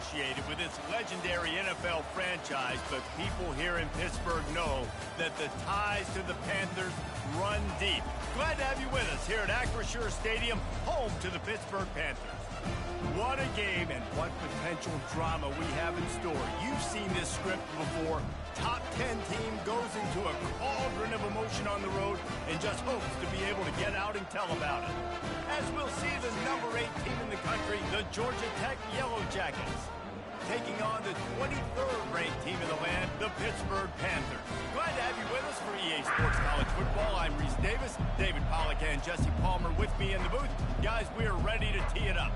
associated with its legendary NFL franchise, but people here in Pittsburgh know that the ties to the Panthers run deep. Glad to have you with us here at Acrisure Stadium, home to the Pittsburgh Panthers. What a game and what potential drama we have in store. You've seen this script before. Top 10 team goes into a cauldron of emotion on the road and just hopes to be able to get out and tell about it. As we'll see the number 8 team in the country, the Georgia Tech Yellow Jackets, taking on the 23rd ranked team in the land, the Pittsburgh Panthers. Glad to have you with us for EA Sports College Football. I'm Reese Davis, David Pollack and Jesse Palmer with me in the booth. Guys, we are ready to tee it up.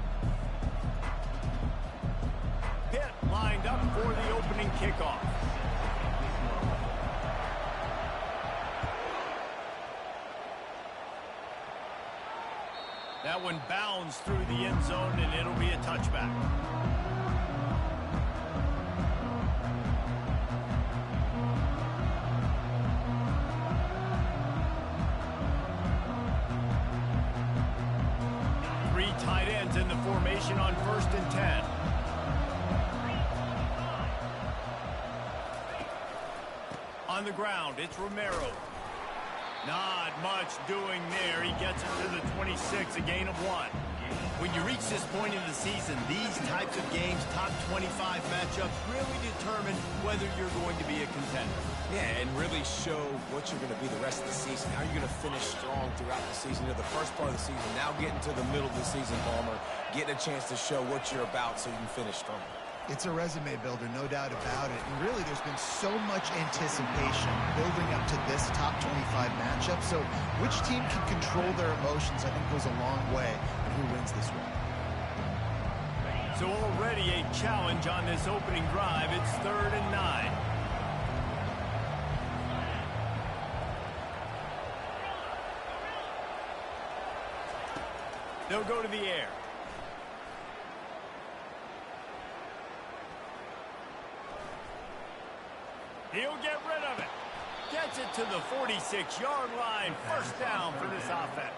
Pitt lined up for the opening kickoff. That one bounds through the end zone, and it'll be a touchback. Three tight ends in the formation on 1st and 10. On the ground, it's Romero. Not much doing there. He gets it to the 26, a gain of 1. When you reach this point in the season, these types of games, top 25 matchups, really determine whether you're going to be a contender. Yeah, and really show what you're going to be the rest of the season. How you're going to finish strong throughout the season. You're the first part of the season, now getting to the middle of the season, Palmer. Getting a chance to show what you're about so you can finish strong. It's a resume builder, no doubt about it. And really, there's been so much anticipation building up to this top 25 matchup. So which team can control their emotions, I think, goes a long way in who wins this one. So already a challenge on this opening drive. It's 3rd and 9. They'll go to the air. He'll get rid of it. Gets it to the 46-yard line. 1st down for this offense.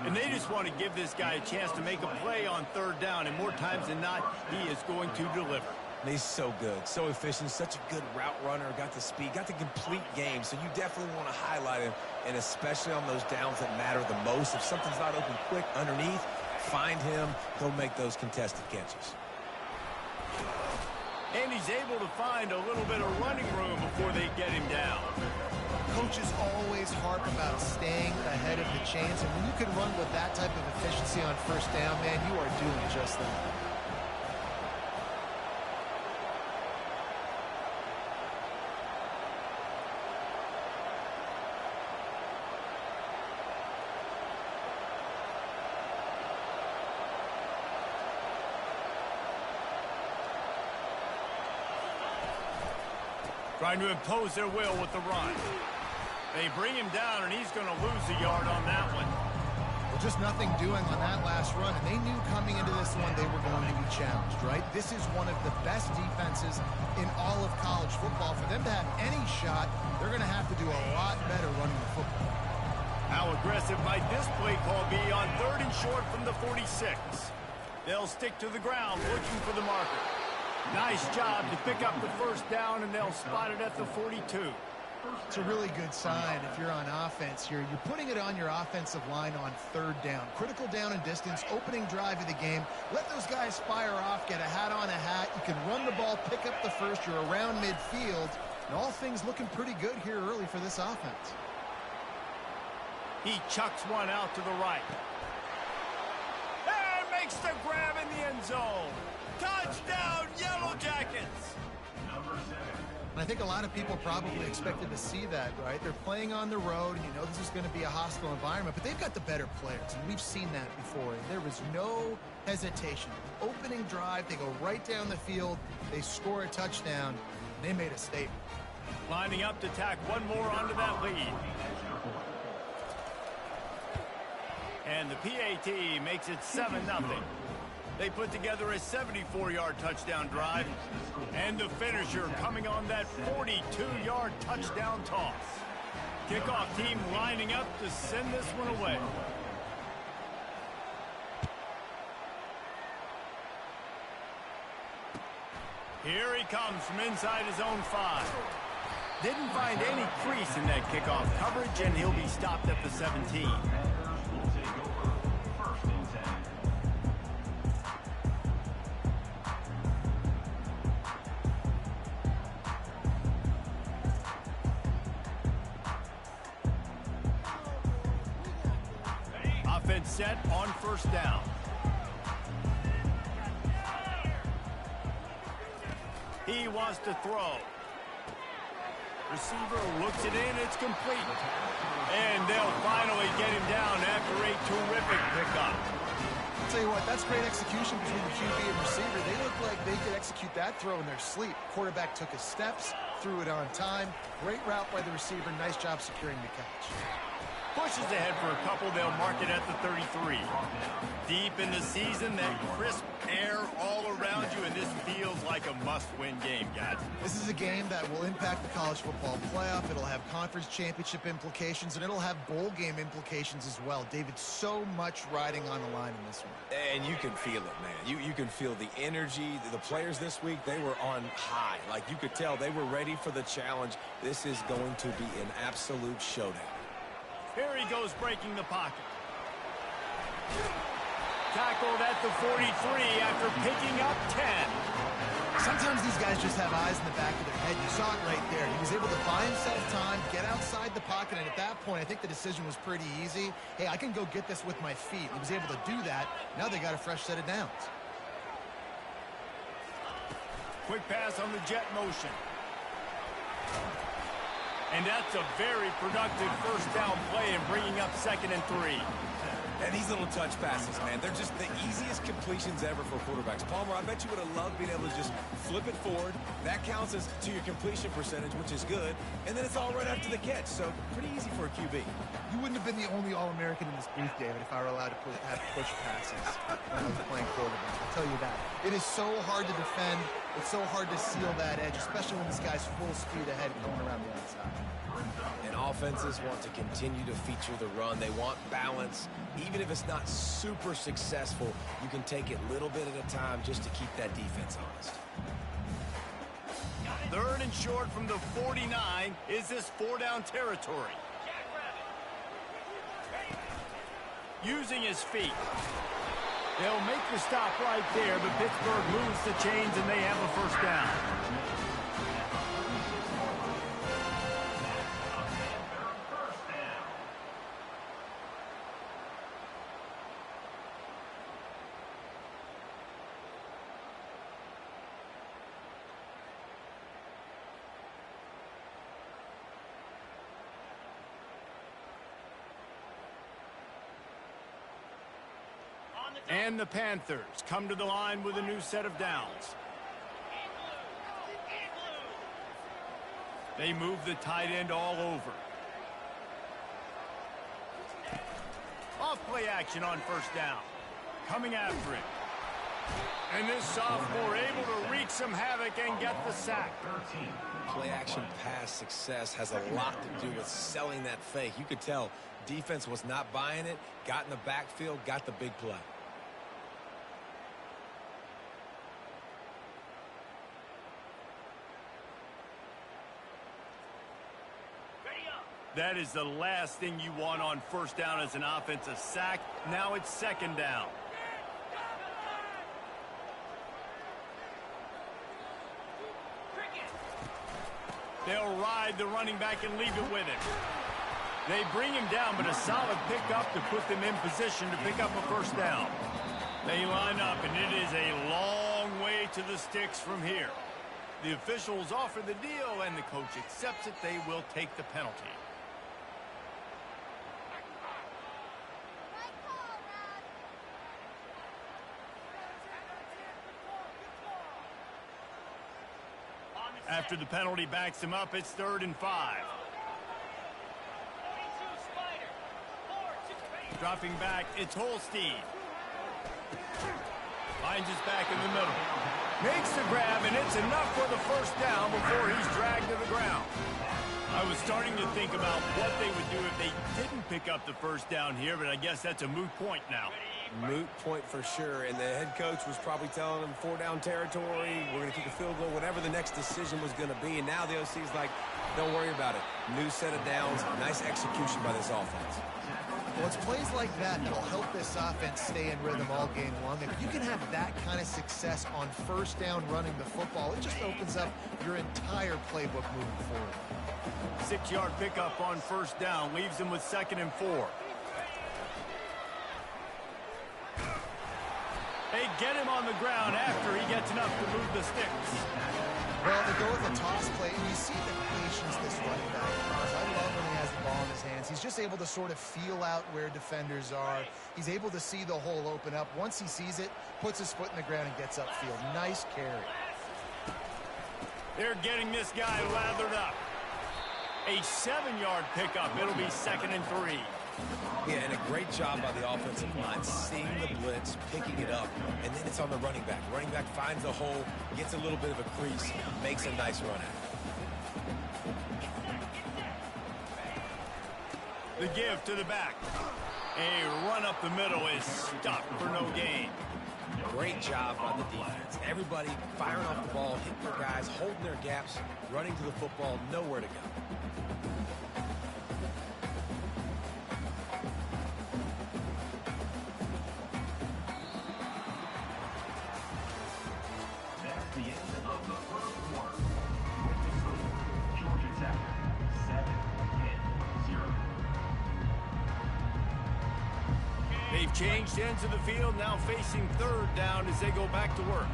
And they just want to give this guy a chance to make a play on 3rd down. And more times than not, he is going to deliver. He's so good, so efficient, such a good route runner, got the speed, got the complete game. So you definitely want to highlight him, and especially on those downs that matter the most. If something's not open quick underneath, find him. He'll make those contested catches. And he's able to find a little bit of running room before they get him down. Coaches always harp about staying ahead of the chains, and when you can run with that type of efficiency on 1st down, man, you are doing just that. Trying to impose their will with the run. They bring him down, and he's going to lose a yard on that one. Well, just nothing doing on that last run, and they knew coming into this one they were going to be challenged, right? This is one of the best defenses in all of college football. For them to have any shot, they're going to have to do a lot better running the football. How aggressive might this play call be on 3rd and short from the 46? They'll stick to the ground looking for the marker. Nice job to pick up the 1st down, and they'll spot it at the 42. It's a really good sign if you're on offense here. You're putting it on your offensive line on 3rd down. Critical down and distance, opening drive of the game. Let those guys fire off, get a hat on a hat. You can run the ball, pick up the 1st. You're around midfield. And all things looking pretty good here early for this offense. He chucks one out to the right. And makes the grab in the end zone. Touchdown, Yellow Jackets! And I think a lot of people probably expected to see that, right? They're playing on the road, and you know this is going to be a hostile environment, but they've got the better players, and we've seen that before. There was no hesitation. Opening drive, they go right down the field, they score a touchdown, and they made a statement. Lining up to tack one more onto that lead. And the PAT makes it 7-0. They put together a 74-yard touchdown drive. And the finisher coming on that 42-yard touchdown toss. Kickoff team lining up to send this one away. Here he comes from inside his own 5. Didn't find any crease in that kickoff coverage, and he'll be stopped at the 17. Offense set on first down. He wants to throw. Receiver looks it in. It's complete. And they'll finally get him down after a terrific pickup. I'll tell you what, that's great execution between the QB and receiver. They look like they could execute that throw in their sleep. Quarterback took his steps, threw it on time. Great route by the receiver. Nice job securing the catch. Pushes ahead for a couple. They'll mark it at the 33. Deep in the season, that crisp air all around you, and this feels like a must-win game, guys. This is a game that will impact the college football playoff. It'll have conference championship implications, and it'll have bowl game implications as well. David, so much riding on the line in this one. And you can feel it, man. You can feel the energy. The players this week, they were on high. Like, you could tell they were ready for the challenge. This is going to be an absolute showdown. Here he goes, breaking the pocket. Tackled at the 43 after picking up 10. Sometimes these guys just have eyes in the back of their head. You saw it right there. He was able to buy himself time, get outside the pocket, and at that point, I think the decision was pretty easy. Hey, I can go get this with my feet. He was able to do that. Now they got a fresh set of downs. Quick pass on the jet motion. And that's a very productive first down play and bringing up 2nd and 3. And these little touch passes, man, they're just the easiest completions ever for quarterbacks. Palmer, I bet you would have loved being able to just flip it forward. That counts as to your completion percentage, which is good. And then it's all right after the catch, so pretty easy for a QB. You wouldn't have been the only All-American in this booth, David, if I were allowed to have push passes when I was playing quarterback. I'll tell you that. It is so hard to defend. It's so hard to seal that edge, especially when this guy's full speed ahead going around the outside. And offenses want to continue to feature the run. They want balance. Even if it's not super successful, you can take it little bit at a time just to keep that defense honest. 3rd and short from the 49. Is this 4-down territory? Using his feet. They'll make the stop right there, but Pittsburgh moves the chains and they have a first down. And the Panthers come to the line with a new set of downs. They move the tight end all over. Off play action on first down. Coming after it. And this sophomore able to wreak some havoc and get the sack. Play action pass success has a lot to do with selling that fake. You could tell defense was not buying it, got in the backfield, got the big play. That is the last thing you want on first down as an offense, a sack. Now it's 2nd down. They'll ride the running back and leave it with him. They bring him down, but a solid pickup to put them in position to pick up a first down. They line up, and it is a long way to the sticks from here. The officials offer the deal, and the coach accepts it. They will take the penalty. After the penalty backs him up, it's 3rd and 5. Dropping back, it's Holstein. Finds his back in the middle. Makes the grab, and it's enough for the first down before he's dragged to the ground. I was starting to think about what they would do if they didn't pick up the first down here, but I guess that's a moot point now. Moot point for sure, and the head coach was probably telling him 4-down territory, we're going to kick a field goal, whatever the next decision was going to be, and now the OC's like, don't worry about it. New set of downs, nice execution by this offense. Well, it's plays like that that'll help this offense stay in rhythm all game long. If you can have that kind of success on first down running the football, it just opens up your entire playbook moving forward. 6-yard pickup on first down leaves them with 2nd and 4. They get him on the ground after he gets enough to move the sticks. Well, they go with a toss play, and you see the patience this running back has. I love when he has the ball in his hands. He's just able to sort of feel out where defenders are. He's able to see the hole open up. Once he sees it, puts his foot in the ground and gets upfield. Nice carry. They're getting this guy lathered up. A 7-yard pickup. It'll be 2nd and 3. Yeah, and a great job by the offensive line, seeing the blitz, picking it up, and then it's on the running back. Running back finds a hole, gets a little bit of a crease, makes a nice run at it. The give to the back. A run up the middle is stopped for no gain. Great job by the defense. Everybody firing off the ball, hitting their guys, holding their gaps, running to the football, nowhere to go. They've changed ends of the field, now facing 3rd down as they go back to work.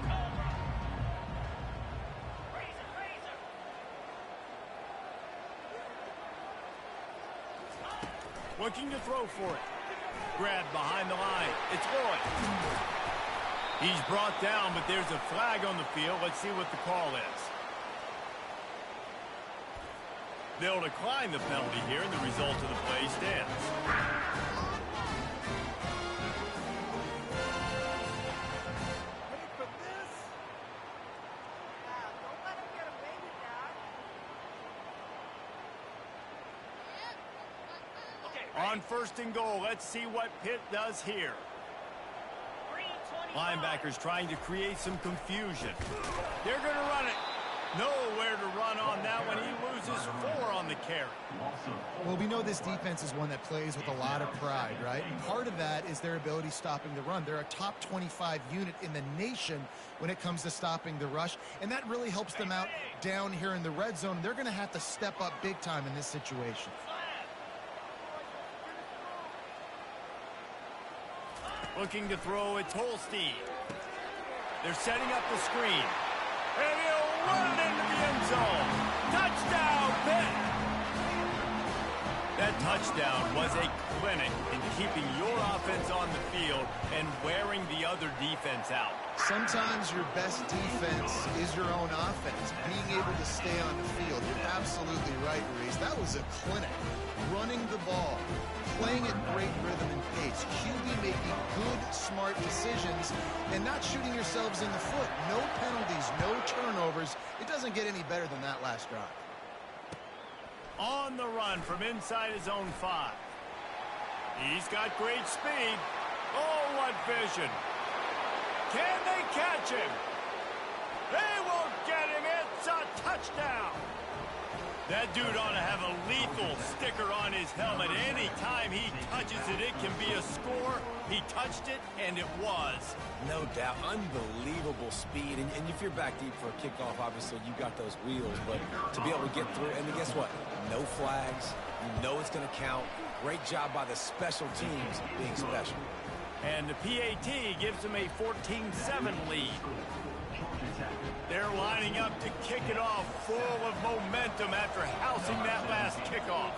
Looking to throw for it. Grabbed behind the line. It's Lloyd. He's brought down, but there's a flag on the field. Let's see what the call is. They'll decline the penalty here, and the result of the play stands. On 1st and goal, let's see what Pitt does here. Linebackers trying to create some confusion. They're going to run it. Nowhere to run on that one. He loses 4 on the carry. Well, we know this defense is one that plays with a lot of pride, right? And part of that is their ability stopping the run. They're a top 25 unit in the nation when it comes to stopping the rush, and that really helps them out down here in the red zone. They're going to have to step up big time in this situation. Looking to throw, it's Holstein. They're setting up the screen. And he'll run it into the end zone. Touchdown, Pitt! That touchdown was a clinic in keeping your offense on the field and wearing the other defense out. Sometimes your best defense is your own offense, being able to stay on the field. You're absolutely right, Reese. That was a clinic. Running the ball, playing at great rhythm and pace, QB making good, smart decisions, and not shooting yourselves in the foot. No penalties, no turnovers. It doesn't get any better than that last drive. On the run from inside his own 5. He's got great speed. Oh, what vision. Can they catch him? They won't get him. It's a touchdown. That dude ought to have a lethal sticker on his helmet. Anytime he touches it, it can be a score. He touched it, and it was. No doubt. Unbelievable speed. And if you're back deep for a kickoff, obviously you got those wheels. But to be able to get through, and guess what? No flags. You know it's going to count. Great job by the special teams being special. And the PAT gives them a 14-7 lead. They're lining up to kick it off full of momentum after housing that last kickoff.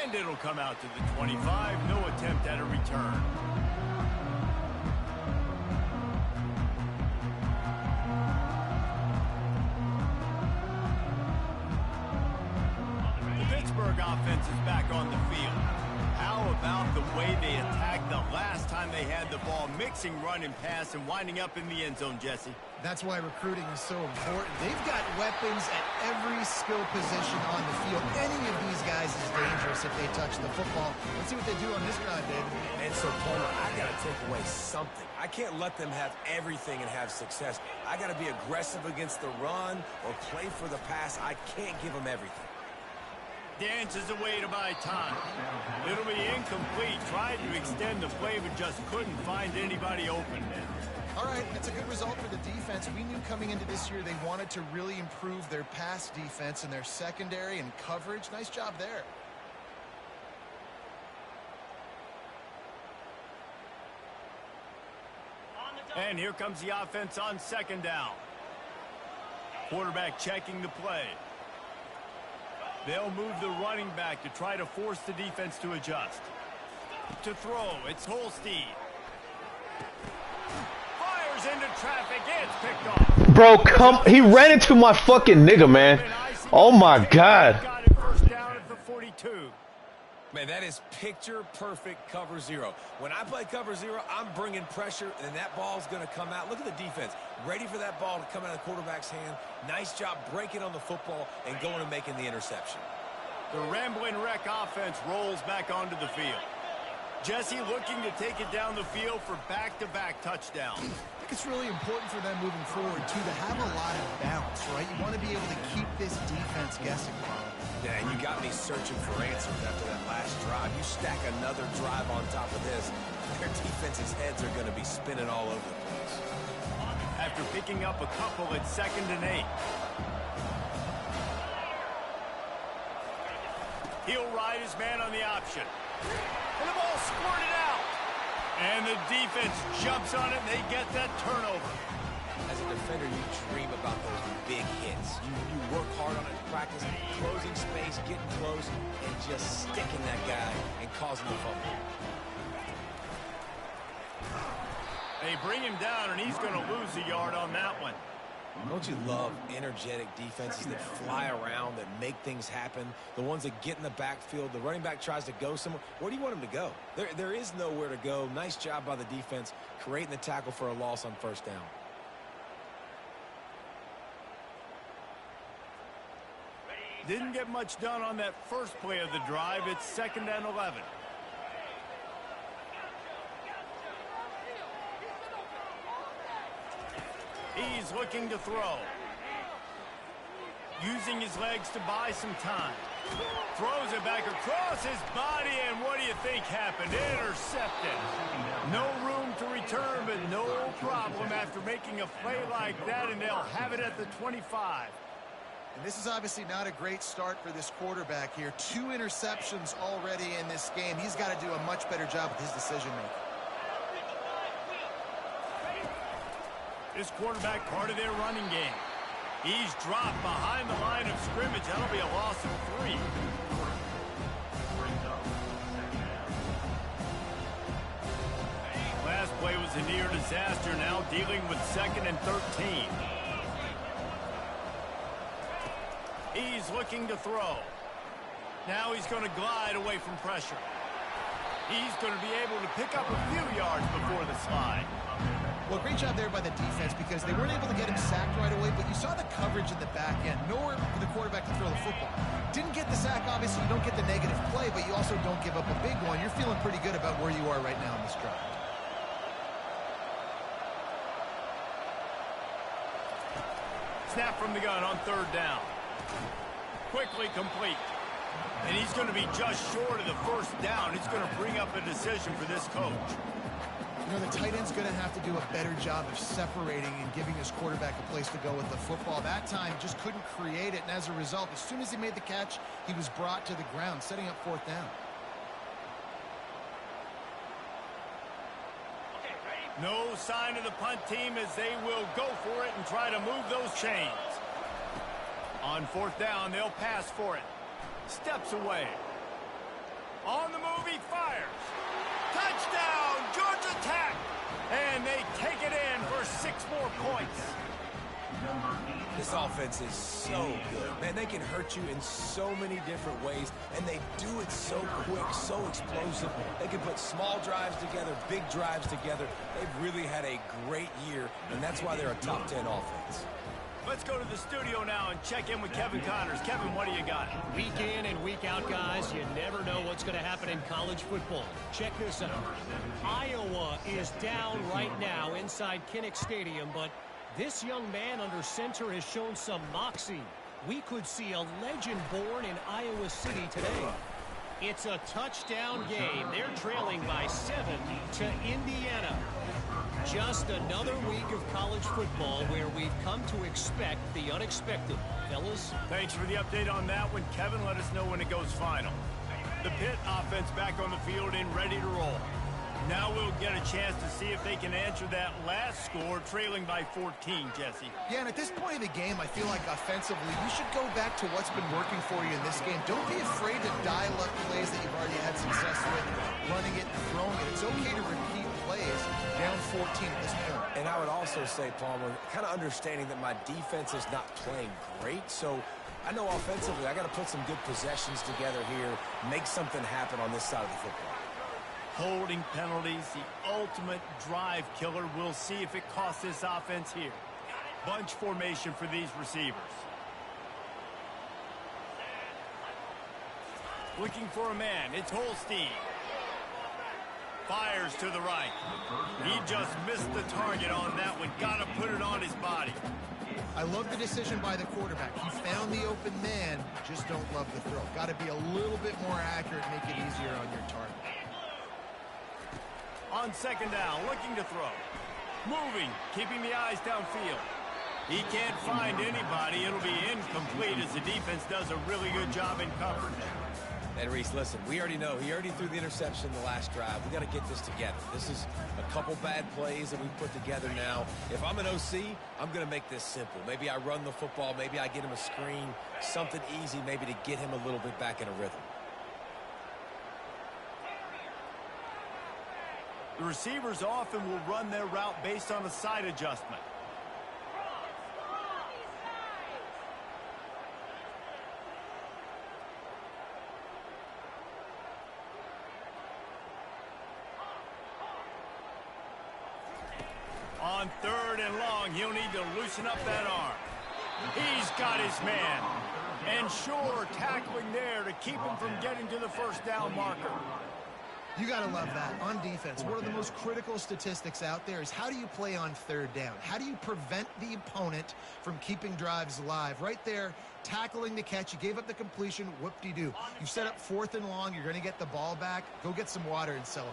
And it'll come out to the 25. No attempt at a return. The Pittsburgh offense is back on the field. How about the way way they attacked the last time they had the ball, mixing run and pass and winding up in the end zone, Jesse. That's why recruiting is so important. They've got weapons at every skill position on the field. Any of these guys is dangerous if they touch the football. Let's see what they do on this drive, David. And so, Palmer, I got to take away something. I can't let them have everything and have success. I got to be aggressive against the run or play for the pass. I can't give them everything. Dances away to buy time. It'll be incomplete. Tried to extend the play, but just couldn't find anybody open. All right, that's a good result for the defense. We knew coming into this year they wanted to really improve their pass defense and their secondary and coverage. Nice job there. And here comes the offense on second down. Quarterback checking the play. They'll move the running back to try to force the defense to adjust. To throw, it's Holstein. Fires into traffic, it's picked off. Bro, he ran into my fucking nigga, man. Oh my God. Got it first down at the 42. Man, that is picture-perfect cover zero. When I play cover zero, I'm bringing pressure, and that ball's going to come out. Look at the defense. Ready for that ball to come out of the quarterback's hand. Nice job breaking on the football and going and making the interception. The Rambling Wreck offense rolls back onto the field. Jesse looking to take it down the field for back-to-back touchdowns. I think it's really important for them moving forward, too, to have a lot of bounce, right? You want to be able to keep this defense guessing, Carl. Yeah, and you got me searching for answers after that last drive. You stack another drive on top of this, their defense's heads are going to be spinning all over the place. After picking up a couple at 2nd and 8. He'll ride his man on the option. And the ball squirted out. And the defense jumps on it, and they get that turnover. As a defender, you dream about those big hits. You work hard on it in practice, closing space, getting close, and just sticking that guy and causing the fumble. They bring him down, and he's going to lose a yard on that one. Don't you love energetic defenses that fly around, that make things happen? The ones that get in the backfield, the running back tries to go somewhere. Where do you want him to go? There is nowhere to go. Nice job by the defense, creating the tackle for a loss on first down. Didn't get much done on that first play of the drive. It's 2nd and 11. He's looking to throw. Using his legs to buy some time. Throws it back across his body, and what do you think happened? Intercepted. No room to return, but no problem after making a play like that, and they'll have it at the 25. And this is obviously not a great start for this quarterback here. 2 interceptions already in this game. He's got to do a much better job with his decision-making. This quarterback, part of their running game. He's dropped behind the line of scrimmage. That'll be a loss of 3. Last play was a near disaster. Now dealing with 2nd and 13. He's looking to throw. Now he's going to glide away from pressure. He's going to be able to pick up a few yards before the slide. Well, great job there by the defense because they weren't able to get him sacked right away, but you saw the coverage in the back end. Nowhere for the quarterback to throw the football. Didn't get the sack, obviously. You don't get the negative play, but you also don't give up a big one. You're feeling pretty good about where you are right now in this drive. Snap from the gun on 3rd down. Quickly complete. And he's going to be just short of the first down. It's going to bring up a decision for this coach. You know, the tight end's going to have to do a better job of separating and giving his quarterback a place to go with the football. That time, just couldn't create it, and as a result, as soon as he made the catch, he was brought to the ground, setting up 4th down. No sign of the punt team as they will go for it and try to move those chains. On 4th down, they'll pass for it. Steps away. On the move, he fires. Touchdown, Georgia Tech. And they take it in for 6 more points. This offense is so good. Man, they can hurt you in so many different ways, and they do it so quick, so explosive. They can put small drives together, big drives together. They've really had a great year, and that's why they're a top 10 offense. Let's go to the studio now and check in with Kevin Connors. Kevin, what do you got? Week in and week out, guys, you never know what's going to happen in college football. Check this out. Iowa is down right now inside Kinnick Stadium, but this young man under center has shown some moxie. We could see a legend born in Iowa City today. It's a touchdown game. They're trailing by 7 to Indiana. Just another week of college football where we've come to expect the unexpected. Fellas? Thanks for the update on that one. Kevin, let us know when it goes final. The Pitt offense back on the field and ready to roll. Now we'll get a chance to see if they can answer that last score, trailing by 14, Jesse. Yeah, and at this point of the game, I feel like offensively, you should go back to what's been working for you in this game. Don't be afraid to dial up plays that you've already had success with, running it and throwing it. It's okay to repeat plays down 14 at this point. And I would also say, Palmer, kind of understanding that my defense is not playing great, so I know offensively I got to put some good possessions together here, make something happen on this side of the football. Holding penalties, the ultimate drive killer. We'll see if it costs this offense here. Bunch formation for these receivers. Looking for a man. It's Holstein. Fires to the right. He just missed the target on that one. Got to put it on his body. I love the decision by the quarterback. He found the open man, just don't love the throw. Got to be a little bit more accurate, make it easier on your target. On second down, looking to throw. Moving, keeping the eyes downfield. He can't find anybody. It'll be incomplete as the defense does a really good job in coverage. And Reese, listen, we already know. He already threw the interception the last drive. We got to get this together. This is a couple bad plays that we've put together now. If I'm an OC, I'm going to make this simple. Maybe I run the football. Maybe I get him a screen, something easy maybe to get him a little bit back in a rhythm. The receivers often will run their route based on a side adjustment. On third and long, he'll need to loosen up that arm. He's got his man. And sure, tackling there to keep him from getting to the first down marker. You got to love that. On defense, one of the most critical statistics out there is how do you play on third down? How do you prevent the opponent from keeping drives alive? Right there, tackling the catch. You gave up the completion. Whoop-de-doo. You set up fourth and long. You're going to get the ball back. Go get some water and celebrate.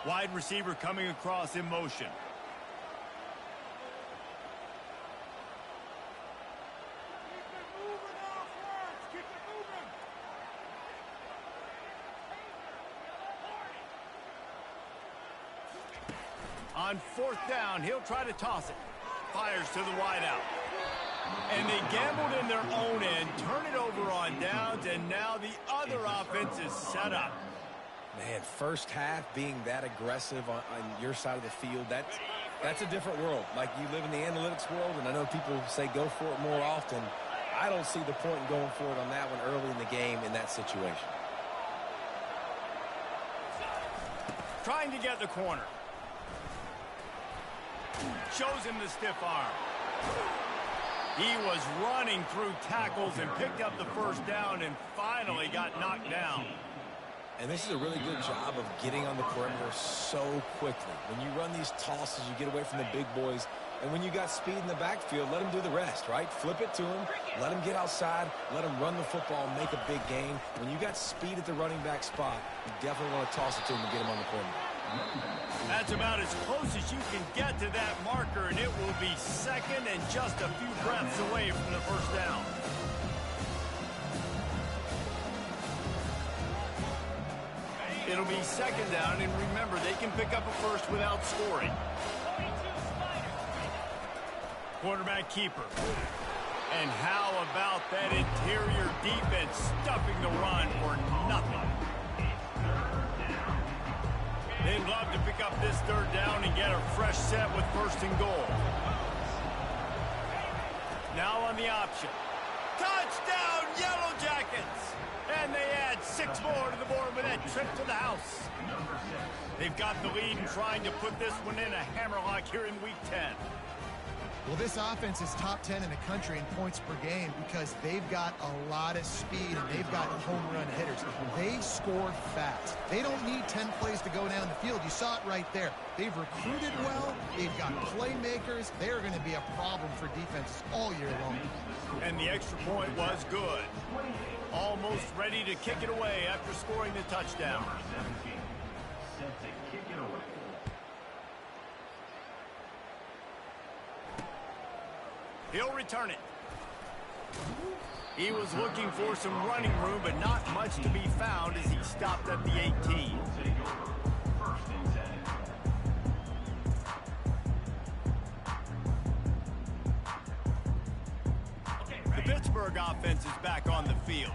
Wide receiver coming across in motion. On fourth down, he'll try to toss it. Fires to the wideout. And they gambled in their own end, turn it over on downs, and now the other offense is set up. Man, first half being that aggressive on your side of the field, that's a different world. Like, you live in the analytics world, and I know people say go for it more often. I don't see the point in going for it on that one early in the game in that situation. Trying to get the corner. Shows him the stiff arm. He was running through tackles and picked up the first down and finally got knocked down. And this is a really good job of getting on the perimeter so quickly. When you run these tosses, you get away from the big boys. And when you got speed in the backfield, let him do the rest, right? Flip it to him, let him get outside, let him run the football and make a big gain. When you got speed at the running back spot, you definitely want to toss it to him and get him on the perimeter. That's about as close as you can get to that marker, and it will be second and just a few breaths away from the first down. It'll be second down, and remember, they can pick up a first without scoring. Quarterback keeper. And how about that interior defense stuffing the run for nothing? They'd love to pick up this third down and get a fresh set with first and goal. Now on the option. Touchdown, Yellow Jackets! And they add 6 more to the board with that trip to the house. They've got the lead and trying to put this one in a hammerlock here in Week 10. Well, this offense is top 10 in the country in points per game because they've got a lot of speed and they've got home run hitters. They score fast. They don't need 10 plays to go down the field. You saw it right there. They've recruited well. They've got playmakers. They're going to be a problem for defenses all year long. And the extra point was good. Almost ready to kick it away after scoring the touchdown. He'll return it. He was looking for some running room, but not much to be found as he stopped at the 18. The Pittsburgh offense is back on the field.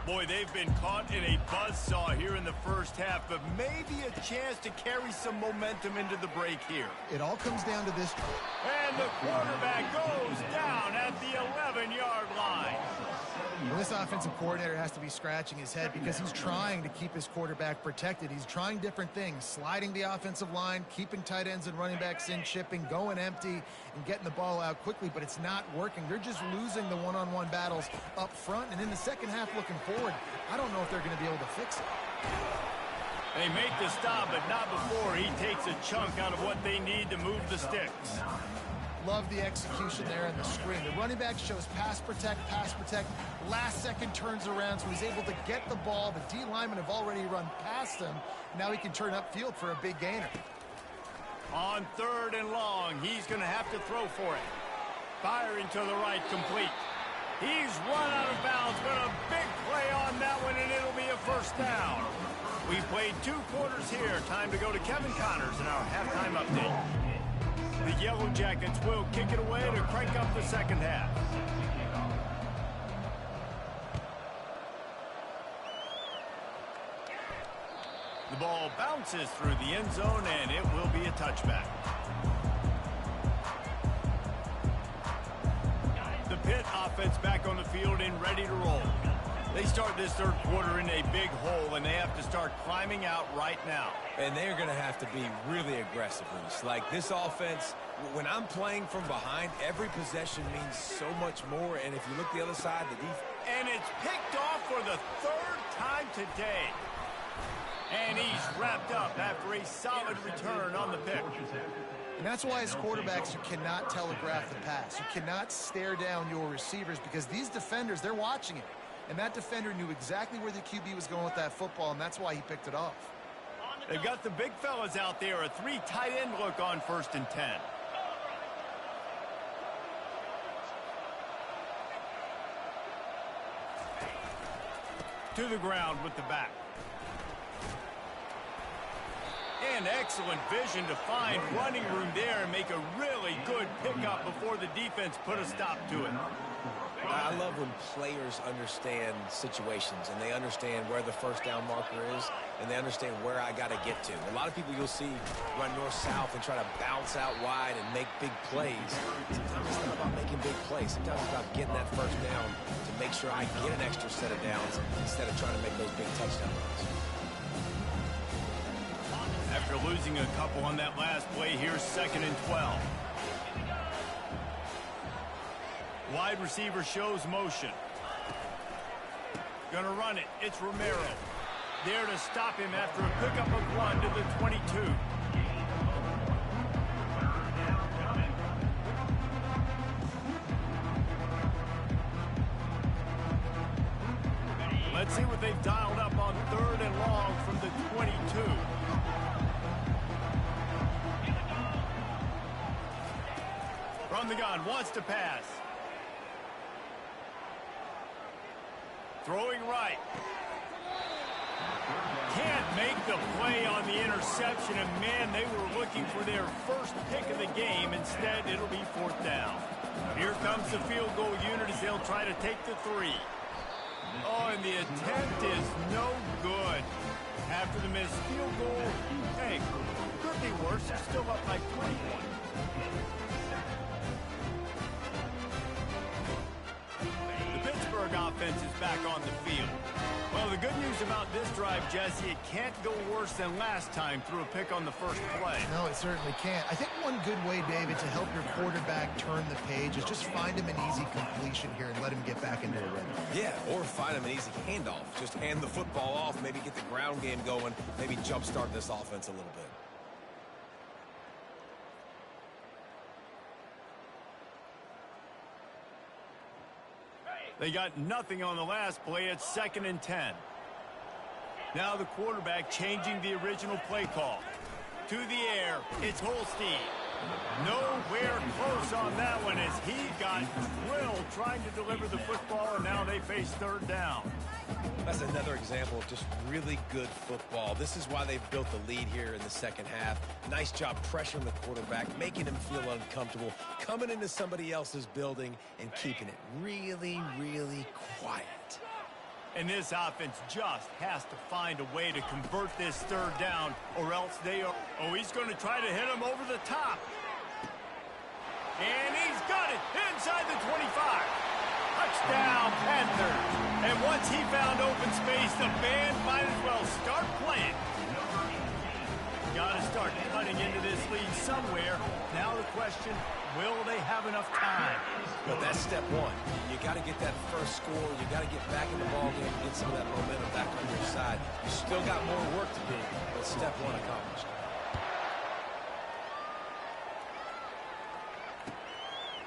Boy, they've been caught in a buzzsaw here in the first half, but maybe a chance to carry some momentum into the break here. It all comes down to this. And the quarterback goes down at the 11-yard line. Well, this offensive coordinator has to be scratching his head because he's trying to keep his quarterback protected. He's trying different things, sliding the offensive line, keeping tight ends and running backs in, chipping, going empty, and getting the ball out quickly, but it's not working. They're just losing the one-on-one battles up front, and in the second half looking forward, I don't know if they're going to be able to fix it. They make the stop, but not before he takes a chunk out of what they need to move the sticks. Love the execution there in the screen. The running back shows pass protect, last second turns around, so he's able to get the ball. The D linemen have already run past him. Now he can turn upfield for a big gainer. On 3rd and long, he's going to have to throw for it. Firing to the right, complete. He's run out of bounds, but a big play on that one, and it'll be a first down. We played 2 quarters here. Time to go to Kevin Connors in our halftime update. The Yellow Jackets will kick it away to crank up the second half. The ball bounces through the end zone, and it will be a touchback. The Pitt offense back on the field and ready to roll. They start this third quarter in a big hole, and they have to start climbing out right now. And they're going to have to be really aggressive. Like this offense, when I'm playing from behind, every possession means so much more. And if you look the other side, the defense. And it's picked off for the 3rd time today. And he's wrapped up after a solid return on the pick. And that's why as quarterbacks, you cannot telegraph the pass. You cannot stare down your receivers because these defenders, they're watching it. And that defender knew exactly where the QB was going with that football, and that's why he picked it off. They've got the big fellas out there, a 3 tight end look on 1st and 10. To the ground with the back. And excellent vision to find running room there and make a really good pickup before the defense put a stop to it. I love when players understand situations and they understand where the first down marker is and they understand where I got to get to. A lot of people you'll see run north-south and try to bounce out wide and make big plays. Sometimes it's not about making big plays. Sometimes it's about getting that first down to make sure I get an extra set of downs instead of trying to make those big touchdown runs. After losing a couple on that last play, here's 2nd and 12. Wide receiver shows motion. Gonna run it. It's Romero. There to stop him after a pickup of 1 to the 22. Let's see what they've dialed up on 3rd and long from the 22. From the gun, wants to pass. Throwing right. Can't make the play on the interception, and man, they were looking for their first pick of the game. Instead, it'll be 4th down. Here comes the field goal unit as they'll try to take the 3. Oh, and the attempt is no good. After the missed field goal, hey, good be worse. They're still up by 21. The Pittsburgh offense is back on the field. Well, the good news about this drive, Jesse, it can't go worse than last time through a pick on the first play. No, it certainly can't. I think one good way, David, to help your quarterback turn the page is just find him an easy completion here and let him get back into a rhythm. Yeah, or find him an easy handoff. Just hand the football off, maybe get the ground game going, maybe jumpstart this offense a little bit. They got nothing on the last play. It's 2nd and 10. Now the quarterback changing the original play call. To the air, it's Holstein. Nowhere close on that one as he got drilled trying to deliver the football, and now they face 3rd down. That's another example of just really good football. This is why they've built the lead here in the second half. Nice job pressuring the quarterback, making him feel uncomfortable, coming into somebody else's building and keeping it really, really quiet. And this offense just has to find a way to convert this 3rd down, or else they are... Oh, he's going to try to hit him over the top. And he's got it inside the 25. Touchdown, Panthers. And once he found open space, the band might as well start playing. Got to start cutting into this lead somewhere. Now the question, will they have enough time? But that's step one. You got to get that first score. You got to get back in the ball game, get some of that momentum back on your side. You still got more work to do, but step one accomplished.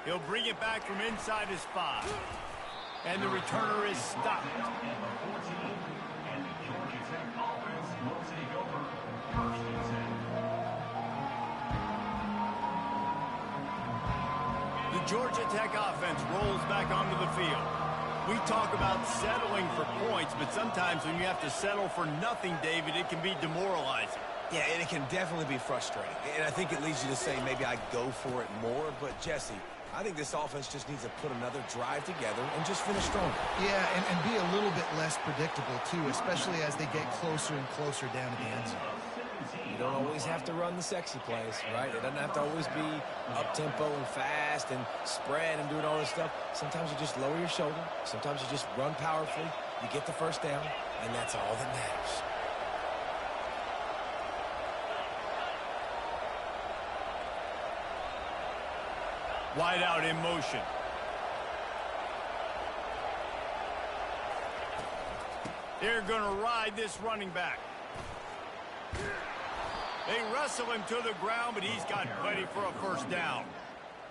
He'll bring it back from inside his 5. And the returner is stopped. The Georgia Tech offense rolls back onto the field. We talk about settling for points, but sometimes when you have to settle for nothing, David, it can be demoralizing. Yeah, and it can definitely be frustrating. And I think it leads you to say maybe I go for it more. But, Jesse, I think this offense just needs to put another drive together and just finish stronger. Yeah, and be a little bit less predictable, too, especially as they get closer and closer down to the end zone. You don't always have to run the sexy plays, right? It doesn't have to always be up-tempo and fast and spread and doing all this stuff. Sometimes you just lower your shoulder. Sometimes you just run powerfully. You get the first down, and that's all that matters. Wide out in motion. They're going to ride this running back. They wrestle him to the ground, but he's got plenty for a first down.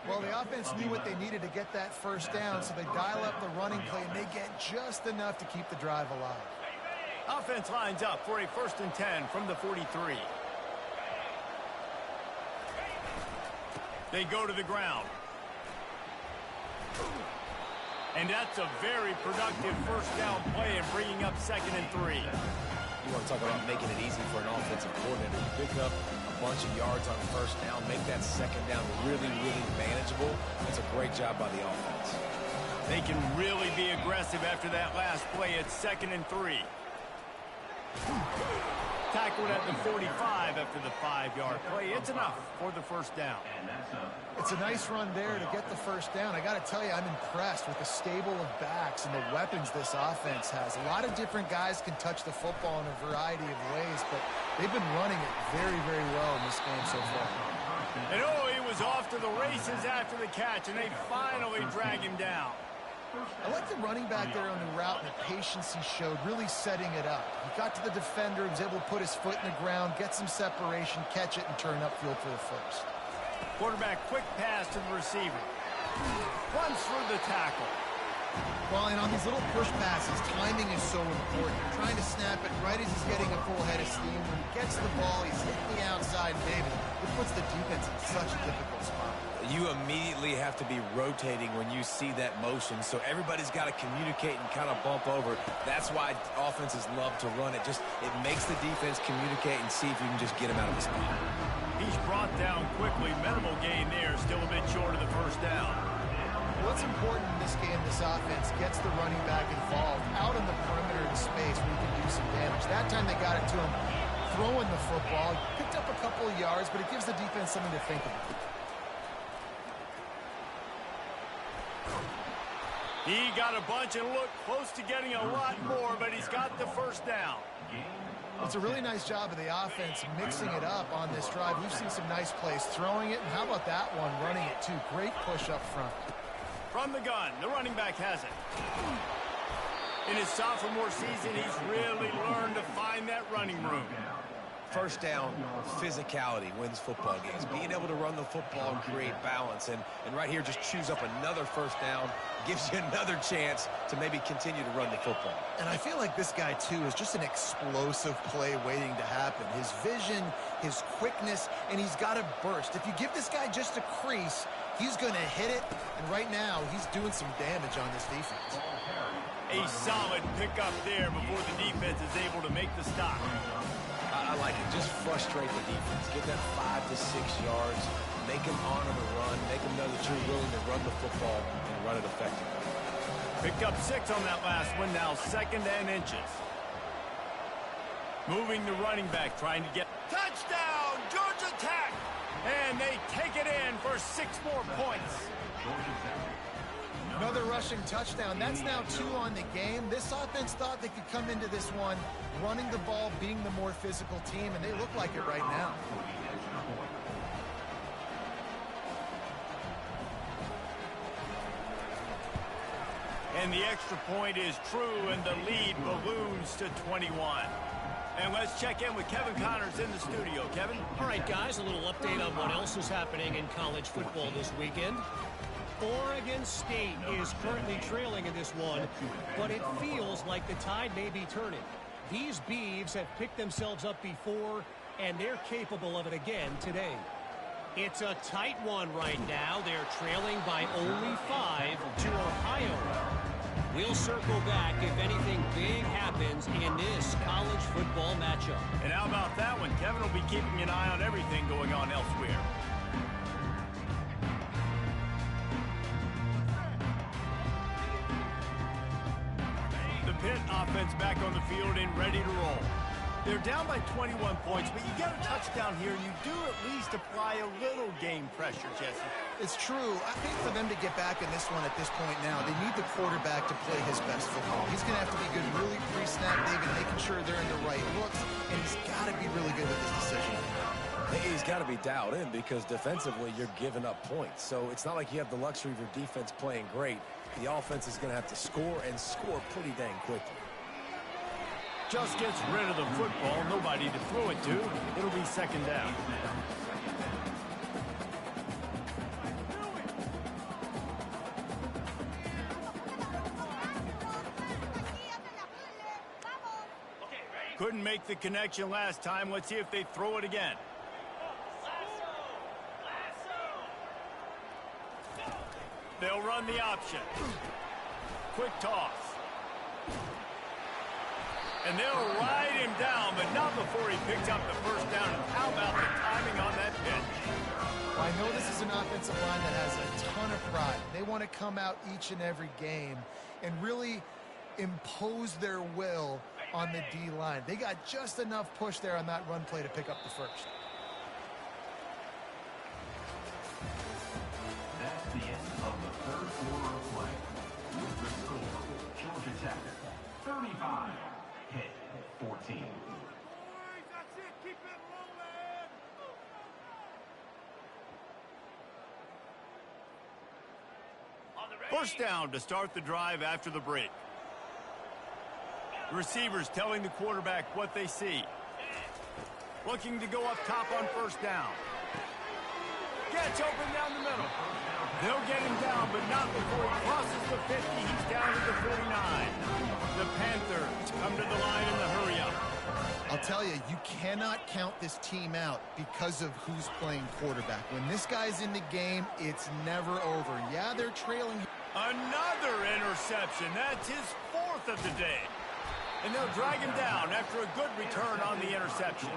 Well, the offense knew what they needed to get that first down, so they dial up the running play, and they get just enough to keep the drive alive. Offense lines up for a 1st and 10 from the 43. They go to the ground. And that's a very productive first down play and bringing up 2nd and 3. You want to talk about making it easy for an offensive coordinator. You pick up a bunch of yards on first down, make that second down really, really manageable. That's a great job by the offense. They can really be aggressive after that last play. It's 2nd and 3. Tackled at the 45 after the 5-yard play. It's enough for the first down. It's a nice run there to get the first down. I got to tell you, I'm impressed with the stable of backs and the weapons this offense has. A lot of different guys can touch the football in a variety of ways, but they've been running it very, very well in this game so far. And oh, he was off to the races after the catch, and they finally drag him down. I like the running back there on the route and the patience he showed, really setting it up. He got to the defender, he was able to put his foot in the ground, get some separation, catch it, and turn upfield for the first. Quarterback, quick pass to the receiver. Runs through the tackle. Well, and on these little push passes, timing is so important. You're trying to snap it right as he's getting a full head of steam. When he gets the ball, he's hitting the outside, David. It puts the defense in such a difficult spot. You immediately have to be rotating when you see that motion, so everybody's got to communicate and kind of bump over. That's why offenses love to run it. It makes the defense communicate and see if you can just get him out of the spot. He's brought down quickly. Minimal gain there, still a bit short of the first down. What's important in this game, this offense gets the running back involved out on the perimeter of the space where he can do some damage. That time they got it to him throwing the football. Picked up a couple of yards, but it gives the defense something to think about. He got a bunch and looked close to getting a lot more, but he's got the first down. It's a really nice job of the offense mixing it up on this drive. We've seen some nice plays throwing it, and how about that one running it too? Great push up front. From the gun, the running back has it. In his sophomore season, he's really learned to find that running room. First down, physicality wins football games. Being able to run the football and create balance. And right here, just choose up another first down. Gives you another chance to maybe continue to run the football. And I feel like this guy, too, is just an explosive play waiting to happen. His vision, his quickness, and he's got a burst. If you give this guy just a crease, he's going to hit it. And right now, he's doing some damage on this defense. A solid pickup there before the defense is able to make the stop. I like it. Just frustrate the defense. Get that 5 to 6 yards. Make them honor the run. Make them know that you're willing to run the football and run it effectively. Picked up 6 on that last one. Now 2nd and inches. Moving the running back, trying to get... Touchdown! Georgia Tech! And they take it in for 6 more points. Another rushing touchdown. That's now 2 on the game. This offense thought they could come into this one running the ball, being the more physical team, and they look like it right now. And the extra point is true, and the lead balloons to 21. And let's check in with Kevin Connors in the studio. Kevin? All right, guys, a little update on what else is happening in college football this weekend. Oregon State is currently trailing in this one, but it feels like the tide may be turning. These Beavs have picked themselves up before, and they're capable of it again today. It's a tight one right now. They're trailing by only 5 to Ohio. We'll circle back if anything big happens in this college football matchup. And how about that one? Kevin will be keeping an eye on everything going on elsewhere. Pitt offense back on the field and ready to roll. They're down by 21 points, but you get a touchdown here, and you do at least apply a little game pressure, Jesse. It's true. I think for them to get back in this one at this point now, they need the quarterback to play his best football. He's going to have to be good really pre-snap, David, making sure they're in the right looks, and he's got to be really good with his decision. He's got to be dialed in because defensively you're giving up points. So it's not like you have the luxury of your defense playing great. The offense is going to have to score and score pretty dang quickly. Just gets rid of the football. Nobody to throw it to. It'll be 2nd down. Couldn't make the connection last time. Let's see if they throw it again. They'll run the option. Quick toss. And they'll ride him down, but not before he picks up the first down. And how about the timing on that pitch? Well, I know this is an offensive line that has a ton of pride. They want to come out each and every game and really impose their will on the D-line. They got just enough push there on that run play to pick up the first. That's the end of the 3rd quarter of play. With the score, Georgia Tech 35, Pitt 14. That's it. Keep it rolling. First down to start the drive after the break. Receivers telling the quarterback what they see. Looking to go up top on first down. Gets open down the middle. They'll get him down, but not before he crosses the 50. He's down to the 49. The Panthers come to the line in the hurry-up. I'll tell you, you cannot count this team out because of who's playing quarterback. When this guy's in the game, it's never over. Yeah, they're trailing. Another interception. That's his 4th of the day. And they'll drag him down after a good return on the interception.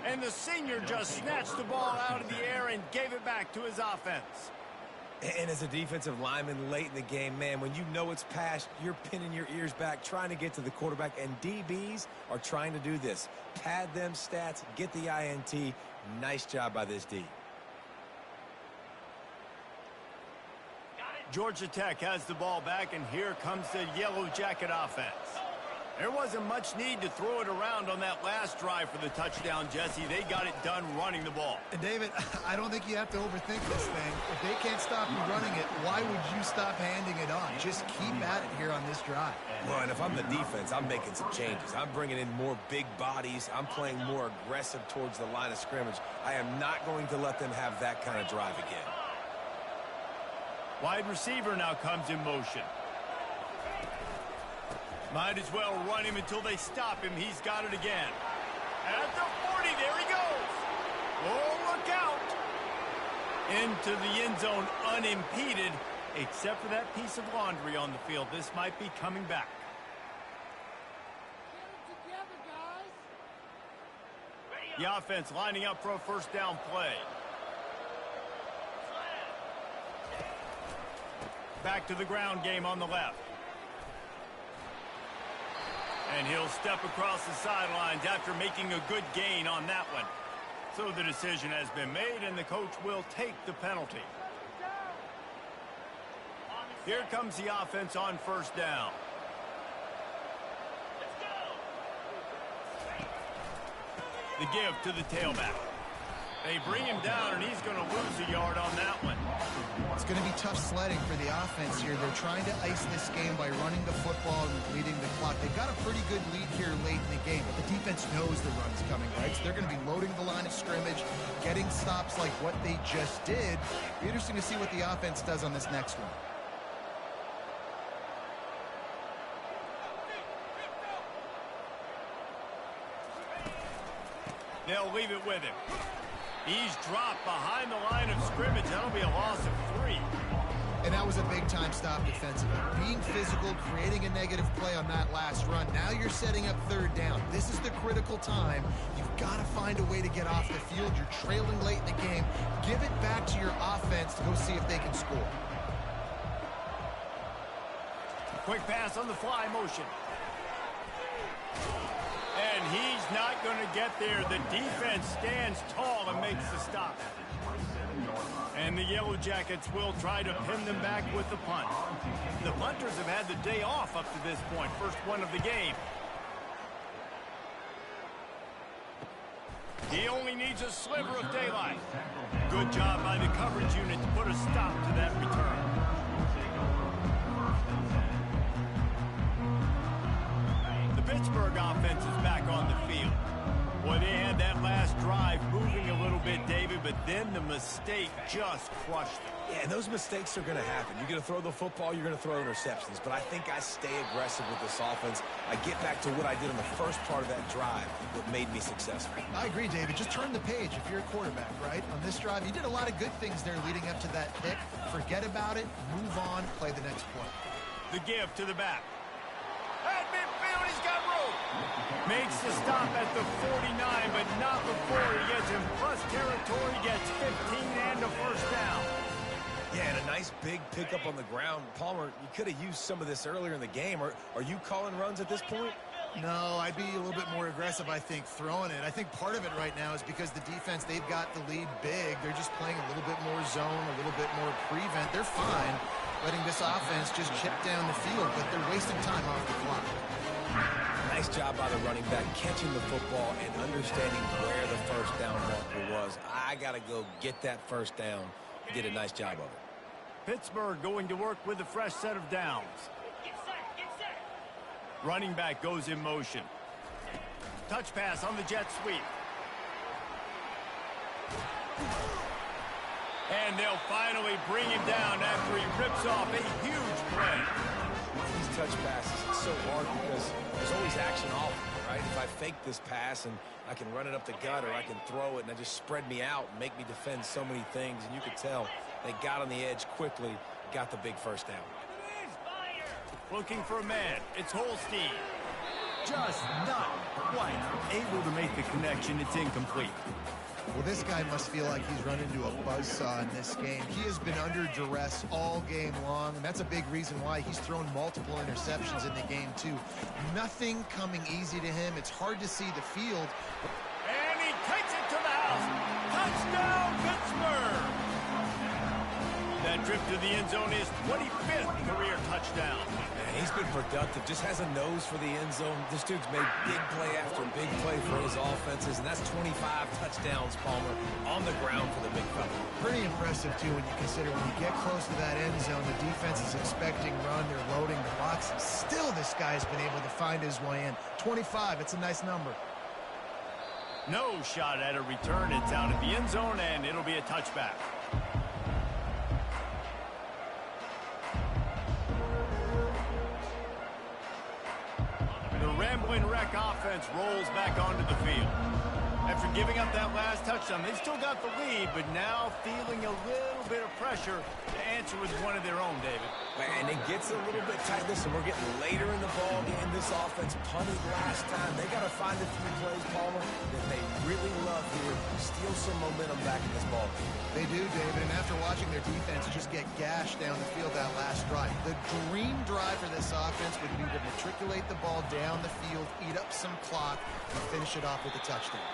And the senior just snatched the ball out of the air and gave it back to his offense. And as a defensive lineman late in the game, man, when you know it's past, you're pinning your ears back, trying to get to the quarterback, and DBs are trying to do this. Pad them stats, get the INT. Nice job by this D. Georgia Tech has the ball back, and here comes the Yellow Jacket offense. There wasn't much need to throw it around on that last drive for the touchdown, Jesse. They got it done running the ball. And David, I don't think you have to overthink this thing. If they can't stop you running it, why would you stop handing it on? Just keep at it here on this drive. Well, and if I'm the defense, I'm making some changes. I'm bringing in more big bodies. I'm playing more aggressive towards the line of scrimmage. I am not going to let them have that kind of drive again. Wide receiver now comes in motion. Might as well run him until they stop him. He's got it again. At the 40, there he goes. Oh, look out. Into the end zone unimpeded, except for that piece of laundry on the field. This might be coming back. The offense lining up for a first down play. Back to the ground game on the left. And he'll step across the sidelines after making a good gain on that one. So the decision has been made, and the coach will take the penalty. Here comes the offense on first down. The give to the tailback. They bring him down, and he's going to lose a yard on that one. It's going to be tough sledding for the offense here. They're trying to ice this game by running the football and leading the clock. They've got a pretty good lead here late in the game, but the defense knows the run's coming, right? So they're going to be loading the line of scrimmage, getting stops like what they just did. Be interesting to see what the offense does on this next one. They'll leave it with him. He's dropped behind the line of scrimmage. That'll be a loss of 3. And that was a big-time stop defensively. Being physical, creating a negative play on that last run. Now you're setting up third down. This is the critical time. You've got to find a way to get off the field. You're trailing late in the game. Give it back to your offense to go see if they can score. Quick pass on the fly motion. And he's not going to get there. The defense stands tall and makes the stop. And the Yellow Jackets will try to pin them back with the punt. The punters have had the day off up to this point. First one of the game. He only needs a sliver of daylight. Good job by the coverage unit to put a stop to that return. Pittsburgh offense is back on the field. Boy, they had that last drive moving a little bit, David, but then the mistake just crushed them. Yeah, and those mistakes are going to happen. You're going to throw the football, you're going to throw interceptions. But I think I stay aggressive with this offense. I get back to what I did in the first part of that drive that made me successful. I agree, David. Just turn the page if you're a quarterback, right? On this drive, you did a lot of good things there leading up to that pick. Forget about it, move on, play the next play. The give to the back. At midfield, he's got room. Makes the stop at the 49, but not before he gets in plus territory, gets 15 and a first down. Yeah, and a nice big pickup on the ground. Palmer, you could have used some of this earlier in the game. Are you calling runs at this point? No, I'd be a little bit more aggressive, I think, throwing it. I think part of it right now is because the defense, they've got the lead big. They're just playing a little bit more zone, a little bit more prevent. They're fine letting this offense just chip down the field, but they're wasting time off the clock. Nice job by the running back, catching the football and understanding where the first down marker was. I got to go get that first down. He did a nice job of it. Pittsburgh going to work with a fresh set of downs. Running back goes in motion. Touch pass on the jet sweep. And they'll finally bring him down after he rips off a huge play. These touch passes, it's so hard because there's always action off, right? If I fake this pass and I can run it up the gut or I can throw it and I just spread me out and make me defend so many things, and you could tell they got on the edge quickly, got the big first down. Looking for a man. It's Holstein. Just not quite able to make the connection. It's incomplete. Well, this guy must feel like he's run into a buzzsaw in this game. He has been under duress all game long, and that's a big reason why he's thrown multiple interceptions in the game, too. Nothing coming easy to him. It's hard to see the field. And he takes it to the house. Touchdown, Pittsburgh! That trip to the end zone is 25th career touchdown. Man, he's been productive, just has a nose for the end zone. This dude's made big play after big play for his offenses, and that's 25 touchdowns, Palmer, on the ground for the big fella. Pretty impressive, too, when you consider when you get close to that end zone, the defense is expecting run, they're loading the box, and still this guy's been able to find his way in. 25, it's a nice number. No shot at a return. It's out of the end zone, and it'll be a touchback. The Rambling Wreck offense rolls back onto the field. After giving up that last touchdown, they've still got the lead, but now feeling a little bit of pressure to answer with one of their own, David. And it gets a little bit tight. Listen, we're getting later in the ball game. This offense punted last time. They got to find a few plays, Palmer, that they really love here. Steal some momentum back in this ball game. They do, David, and after watching their defense just get gashed down the field that last drive, the dream drive for this offense would be to matriculate the ball down the field, eat up some clock, and finish it off with a touchdown.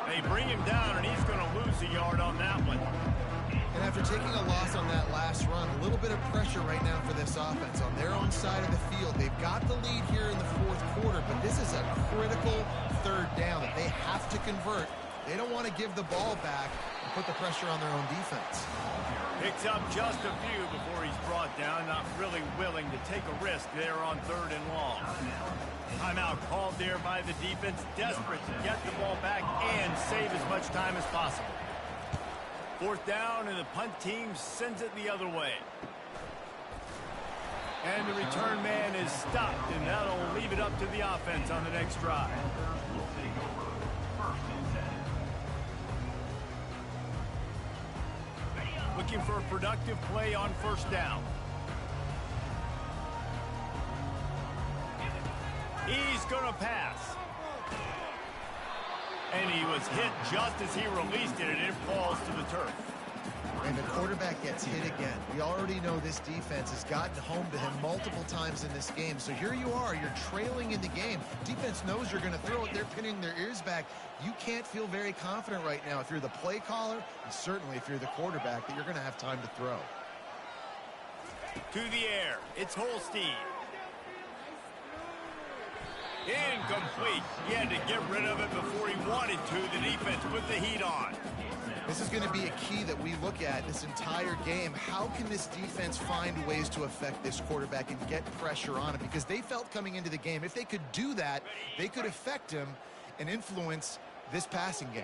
They bring him down, and he's going to lose a yard on that one. And after taking a loss on that last run, a little bit of pressure right now for this offense. On their own side of the field, they've got the lead here in the fourth quarter, but this is a critical third down that they have to convert. They don't want to give the ball back and put the pressure on their own defense. Picks up just a few before he's brought down, not really willing to take a risk there on 3rd and long. Timeout called there by the defense, desperate to get the ball back and save as much time as possible. 4th down, and the punt team sends it the other way. And the return man is stopped, and that'll leave it up to the offense on the next drive. Looking for a productive play on 1st down. He's going to pass. And he was hit just as he released it, and it falls to the turf. And the quarterback gets hit again. We already know this defense has gotten home to him multiple times in this game. So here you are, you're trailing in the game. Defense knows you're going to throw it. They're pinning their ears back. You can't feel very confident right now if you're the play caller, and certainly if you're the quarterback, that you're going to have time to throw. To the air, it's Holstein. Incomplete. He had to get rid of it before he wanted to. The defense put the heat on. This is going to be a key that we look at this entire game. How can this defense find ways to affect this quarterback and get pressure on him? Because they felt coming into the game, if they could do that, they could affect him and influence this passing game.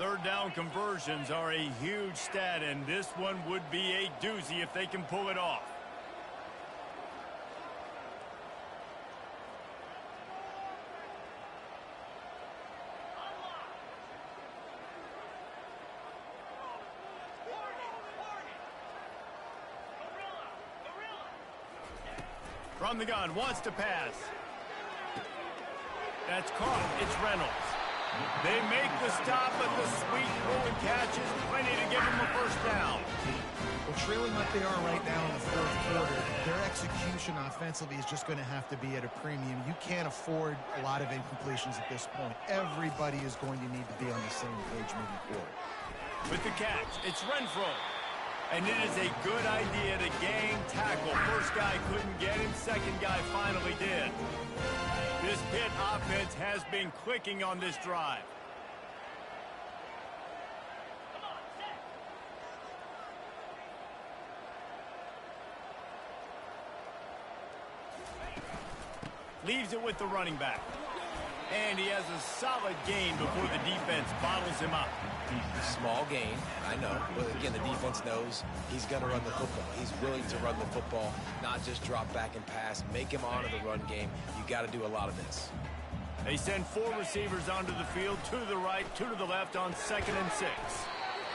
3rd down conversions are a huge stat, and this one would be a doozy if they can pull it off. From the gun, wants to pass. That's caught. It's Reynolds. They make the stop, but the sweet throw and catch is plenty to give them a 1st down. Well, trailing like they are right now in the 4th quarter, their execution offensively is just going to have to be at a premium. You can't afford a lot of incompletions at this point. Everybody is going to need to be on the same page moving forward. With the catch, it's Renfro. And it is a good idea to gang tackle. First guy couldn't get him, second guy finally did. This Pitt offense has been clicking on this drive. Leaves it with the running back. And he has a solid gain before the defense bottles him up. Small gain, I know. But again, the defense knows he's going to run the football. He's willing to run the football, not just drop back and pass. Make him honor the run game. You got to do a lot of this. They send 4 receivers onto the field, 2 to the right, 2 to the left on 2nd and 6.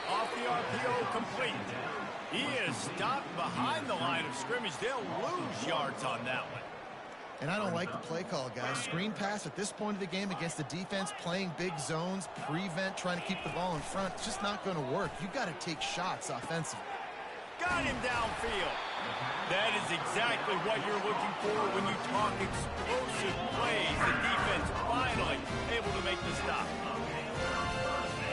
Off the RPO, complete. He is stopped behind the line of scrimmage. They'll lose yards on that one. And I don't like the play call, guys. Screen pass at this point of the game against the defense, playing big zones, prevent, trying to keep the ball in front. It's just not going to work. You've got to take shots offensively. Got him downfield. That is exactly what you're looking for when you talk explosive plays. The defense finally able to make the stop.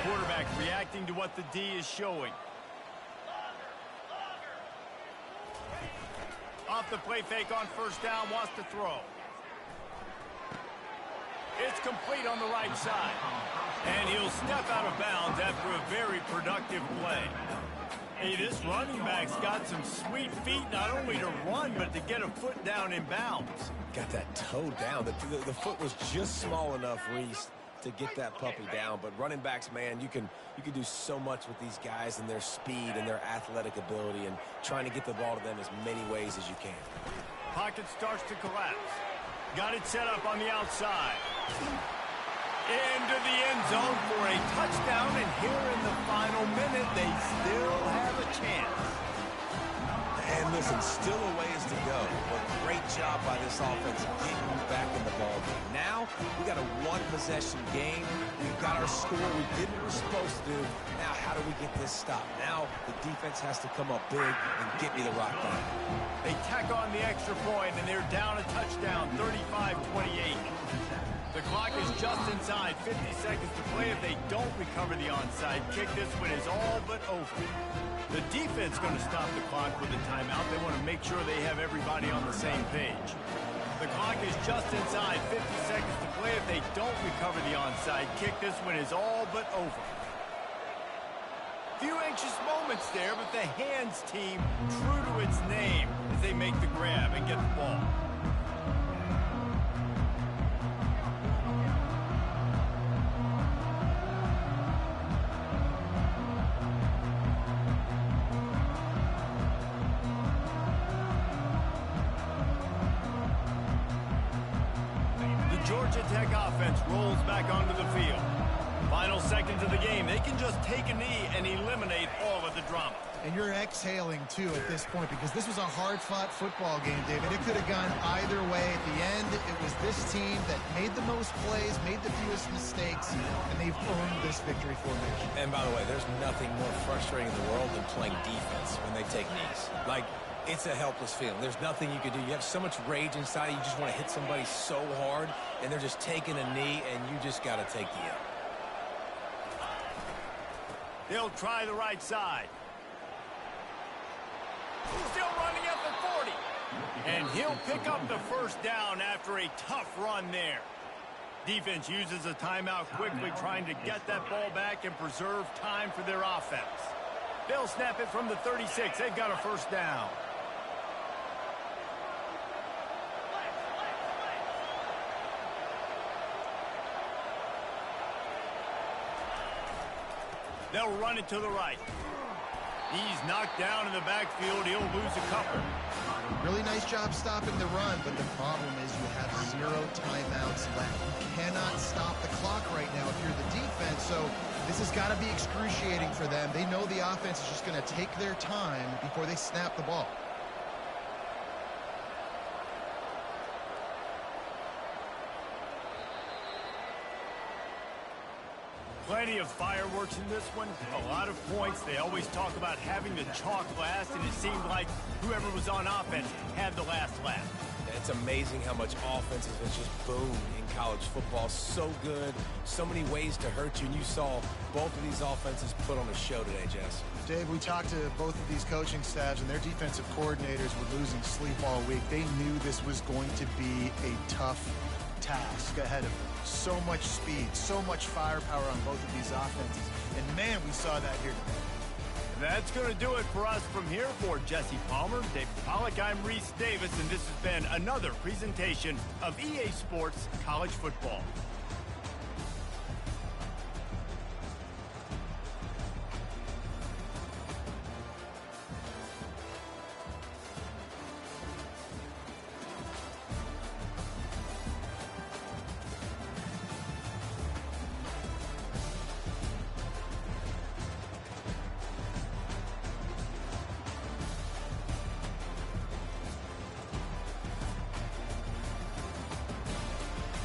Quarterback reacting to what the D is showing. Off the play fake on first down, wants to throw. It's complete on the right side. And he'll step out of bounds after a very productive play. Hey, this running back's got some sweet feet, not only to run, but to get a foot down in bounds. Got that toe down. The foot was just small enough, Reese, to get that puppy down. But running backs, man, you can do so much with these guys and their speed and their athletic ability and trying to get the ball to them as many ways as you can. Pocket starts to collapse. Got it set up on the outside. Into the end zone for a touchdown, and here in the final minute, they still have a chance. And listen, still a ways to go, but great job by this offense getting back in the ball game. Now, we got a one-possession game. We've got our score. We did what we're supposed to do. Now, how do we get this stopped? Now, the defense has to come up big and get me the rock back. They tack on the extra point, and they're down a touchdown, 35-28. The clock is just inside, 50 seconds to play. If they don't recover the onside kick, this one is all but over. The defense going to stop the clock with a timeout. They want to make sure they have everybody on the same page. The clock is just inside, 50 seconds to play. If they don't recover the onside kick, this one is all but over. Few anxious moments there, but the hands team true to its name as they make the grab and get the ball. Georgia Tech offense rolls back onto the field. Final seconds of the game. They can just take a knee and eliminate all of the drama. And you're exhaling, too, at this point, because this was a hard-fought football game, David. It could have gone either way. At the end, it was this team that made the most plays, made the fewest mistakes, and they've earned this victory formation. And by the way, there's nothing more frustrating in the world than playing defense when they take knees. Like, it's a helpless feeling. There's nothing you can do. You have so much rage inside you. You just want to hit somebody so hard, and they're just taking a knee, and you just got to take the L. They'll try the right side. Still running at the 40. And he'll pick up the first down after a tough run there. Defense uses a timeout quickly, trying to get that ball back and preserve time for their offense. They'll snap it from the 36. They've got a first down. They'll run it to the right. He's knocked down in the backfield. He'll lose a couple. Really nice job stopping the run, but the problem is you have 0 timeouts left. You cannot stop the clock right now if you're the defense, so this has got to be excruciating for them. They know the offense is just going to take their time before they snap the ball. Plenty of fireworks in this one. A lot of points. They always talk about having the chalk last, and it seemed like whoever was on offense had the last laugh. It's amazing how much offense has just boomed in college football. So good. So many ways to hurt you. And you saw both of these offenses put on a show today, Jess. Dave, we talked to both of these coaching staffs, and their defensive coordinators were losing sleep all week. They knew this was going to be a tough task ahead of them. So much speed, so much firepower on both of these offenses. And, man, we saw that here today. That's going to do it for us from here. For Jesse Palmer, Dave Pollack, I'm Reese Davis, and this has been another presentation of EA Sports College Football.